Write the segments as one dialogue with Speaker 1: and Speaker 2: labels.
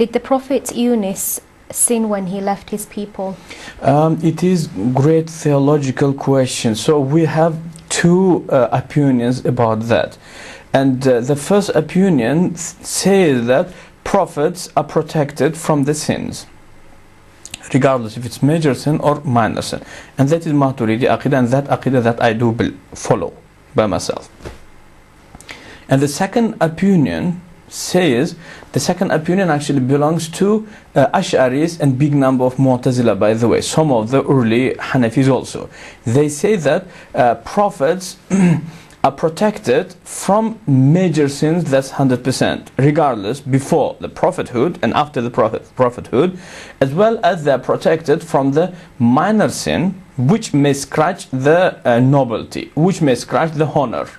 Speaker 1: Did the Prophet Younus sin when he left his people?
Speaker 2: It is great theological question. So we have two opinions about that. And the first opinion says that prophets are protected from the sins, regardless if it's major sin or minor sin. And that is Maturidi aqeeda, and that aqeeda that I do follow by myself. And the second opinion says, the second opinion actually belongs to Ash'aris and big number of Mu'tazila, by the way, some of the early Hanafis also. They say that prophets are protected from major sins, that's 100%, regardless, before the prophethood and after the prophethood, as well as they are protected from the minor sin, which may scratch the nobility, which may scratch the honor.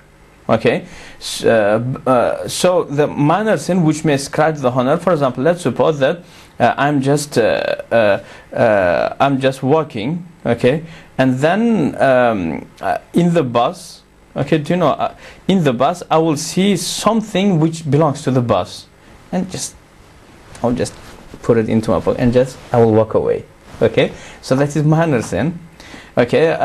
Speaker 2: Okay, so the minor sin which may scratch the honor, for example, let's suppose that I'm just walking, okay, and then in the bus, okay, do you know, in the bus I will see something which belongs to the bus, and I'll just put it into my pocket and I will walk away. Okay, so that is minor sin. Okay,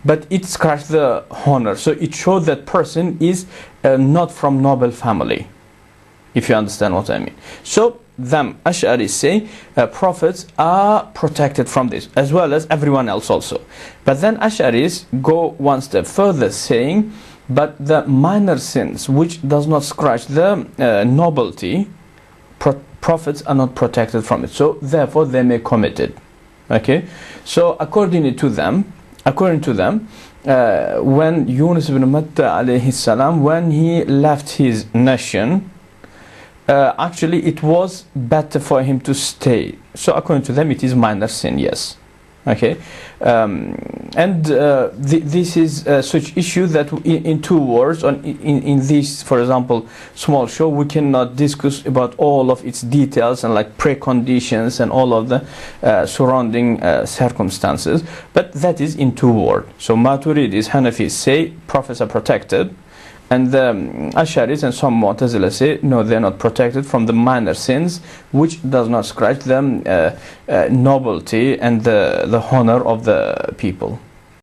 Speaker 2: but it scratched the honor, so it showed that person is not from noble family, if you understand what I mean. So them Ash'aris say prophets are protected from this, as well as everyone else also. But then Ash'aris go one step further, saying but the minor sins which does not scratch the nobility, prophets are not protected from it, so therefore they may commit it. Okay, so according to them, when Younus ibn Matta alayhi salam, when he left his nation, actually it was better for him to stay. So according to them, it is minor sin, yes. Okay, and this is such issue that in 2 words, in this, for example, small show, we cannot discuss about all of its details and like preconditions and all of the surrounding circumstances, but that is in 2 words. So Maturidis, Hanafis say prophets are protected, and the Ash'aris and some Mu'tazila say no, they are not protected from the minor sins which does not scratch the nobility and the honor of the people.